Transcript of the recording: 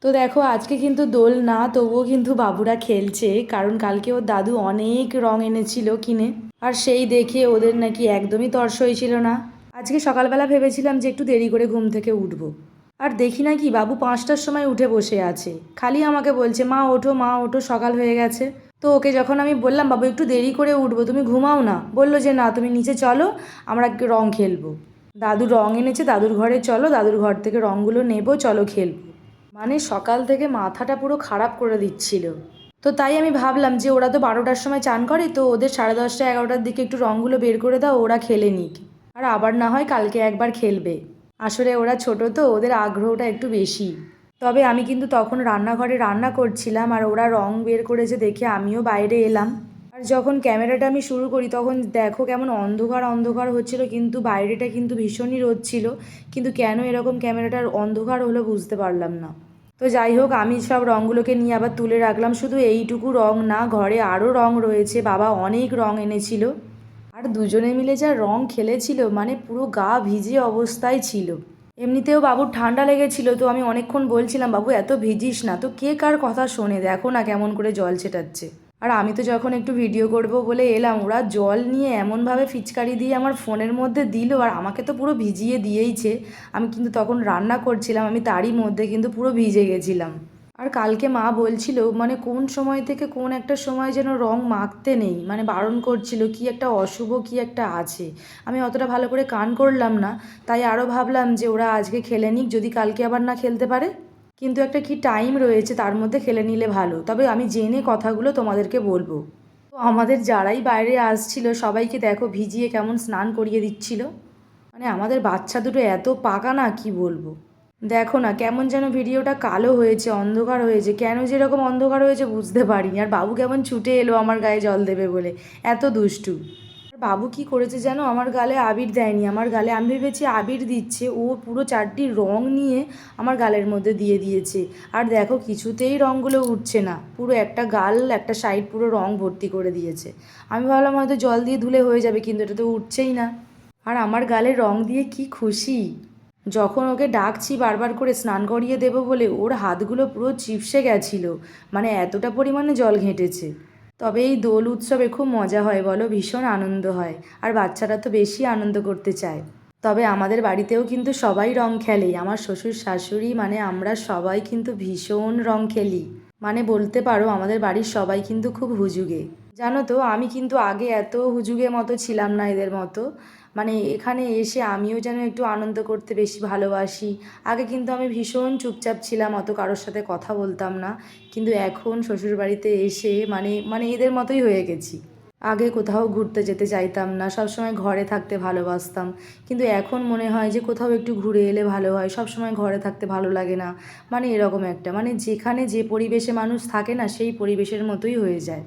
তো দেখো আজকে কিন্তু দোল না, তবুও কিন্তু বাবুরা খেলছে, কারণ কালকে ওর দাদু অনেক রং এনেছিল কিনে, আর সেই দেখে ওদের নাকি একদমই তর্স হয়েছিল না। আজকে সকালবেলা ভেবেছিলাম যে একটু দেরি করে ঘুম থেকে উঠবো, আর দেখি না কি বাবু 5টার সময় উঠে বসে আছে, খালি আমাকে বলছে মা ওঠো মা ওঠো, সকাল হয়ে গেছে। তো ওকে যখন আমি বললাম বাবু একটু দেরি করে উঠবো, তুমি ঘুমাও না, বললো যে না তুমি নিচে চলো, আমরা রং খেলবো। দাদু রং এনেছে, দাদুর ঘরে চলো, দাদুর ঘর থেকে রঙগুলো নেবো, চলো খেলবো। মানে সকাল থেকে মাথাটা পুরো খারাপ করে দিচ্ছিল। তো তাই আমি ভাবলাম যে ওরা তো 12টার সময় চান করে, তো ওদের 10:30 11টার দিকে একটু রঙগুলো বের করে দাও, ওরা খেলে নিক, আর আবার না হয় কালকে একবার খেলবে। আসলে ওরা ছোট তো, ওদের আগ্রহটা একটু বেশি। তবে আমি কিন্তু তখন রান্নাঘরে রান্না করছিলাম, আর ওরা রং বের করেছে দেখে আমিও বাইরে এলাম। আর যখন ক্যামেরাটা আমি শুরু করি তখন দেখো কেমন অন্ধকার অন্ধকার হচ্ছিল, কিন্তু বাইরেটা কিন্তু ভীষণই রোদ ছিল। কিন্তু কেন এরকম ক্যামেরাটার অন্ধকার হলো বুঝতে পারলাম না। তো যাই হোক, আমি সব রঙগুলোকে নিয়ে আবার তুলে রাখলাম। শুধু এইটুকু রং না, ঘরে আরও রং রয়েছে, বাবা অনেক রং এনেছিল। আর দুজনে মিলে যা রং খেলেছিল, মানে পুরো গা ভিজে অবস্থায় ছিল। এমনিতেও বাবুর ঠান্ডা লেগেছিল, তো আমি অনেকক্ষণ বলছিলাম বাবু এত ভিজিস না, তো কে কার কথা শোনে, দেখো না কেমন করে জল ছেটাচ্ছে। আর আমি তো যখন একটু ভিডিও করব বলে এলাম, ওরা জল নিয়ে এমনভাবে ফিচকারি দিয়ে আমার ফোনের মধ্যে দিল, আর আমাকে তো পুরো ভিজিয়ে দিয়েইছে। আমি কিন্তু তখন রান্না করছিলাম, আমি তারই মধ্যে কিন্তু পুরো ভিজে গেছিলাম। আর কালকে মা বলছিল মানে কোন সময় থেকে কোন একটা সময় যেন রং মাখতে নেই, মানে বারণ করছিল, কি একটা অশুভ কি একটা আছে। আমি অতটা ভালো করে কান করলাম না, তাই আরও ভাবলাম যে ওরা আজকে খেলে নিক, যদি কালকে আবার না খেলতে পারে। কিন্তু একটা কি টাইম রয়েছে, তার মধ্যে খেলে নিলে ভালো। তবে আমি জেনে কথাগুলো তোমাদেরকে বলবো। তো আমাদের যারাই বাইরে আসছিল সবাইকে দেখো ভিজিয়ে কেমন স্নান করিয়ে দিচ্ছিল। মানে আমাদের বাচ্চা দুটো এত পাকা না, কি বলবো। দেখো না কেমন যেন ভিডিওটা কালো হয়েছে, অন্ধকার হয়েছে, কেন যেরকম অন্ধকার হয়েছে বুঝতে পারিনি। আর বাবু কেমন ছুটে এলো আমার গায়ে জল দেবে বলে, এত দুষ্টু। আর বাবু কি করেছে জানো, আমার গালে আবির দেয়নি, আমার গালে আমি ভেবেছি আবির দিচ্ছে, ও পুরো 4টি রং নিয়ে আমার গালের মধ্যে দিয়ে দিয়েছে। আর দেখো কিছুতেই রঙগুলো উঠছে না, পুরো একটা গাল একটা সাইড পুরো রং ভর্তি করে দিয়েছে। আমি ভাবলাম হয়তো জল দিয়ে ধুলে হয়ে যাবে, কিন্তু এটা তো উঠছেই না। আর আমার গালে রং দিয়ে কি খুশি, যখন ওকে ডাকছি বারবার করে স্নান করিয়ে দেবো বলে, ওর হাতগুলো পুরো চিপসে গেছিলো, মানে এতটা পরিমাণে জল ঘেঁটেছে। তবে এই দোল উৎসবে খুব মজা হয় বলো, ভীষণ আনন্দ হয়, আর বাচ্চারা তো বেশি আনন্দ করতে চায়। তবে আমাদের বাড়িতেও কিন্তু সবাই রং খেলে, আমার শ্বশুর শাশুড়ি মানে আমরা সবাই কিন্তু ভীষণ রং খেলি। মানে বলতে পারো আমাদের বাড়ির সবাই কিন্তু খুব হুজুগে। জানো তো আমি কিন্তু আগে এত হুজুগে মতো ছিলাম না এদের মতো। মানে এখানে এসে আমিও যেন একটু আনন্দ করতে বেশি ভালোবাসি। আগে কিন্তু আমি ভীষণ চুপচাপ ছিলাম, অত কারোর সাথে কথা বলতাম না। কিন্তু এখন শ্বশুরবাড়িতে এসে মানে মানে এদের মতোই হয়ে গেছি। আগে কোথাও ঘুরতে যেতে চাইতাম না, সবসময় ঘরে থাকতে ভালোবাসতাম। কিন্তু এখন মনে হয় যে কোথাও একটু ঘুরে এলে ভালো হয়, সবসময় ঘরে থাকতে ভালো লাগে না। মানে এরকম একটা, মানে যেখানে যে পরিবেশে মানুষ থাকে না, সেই পরিবেশের মতোই হয়ে যায়।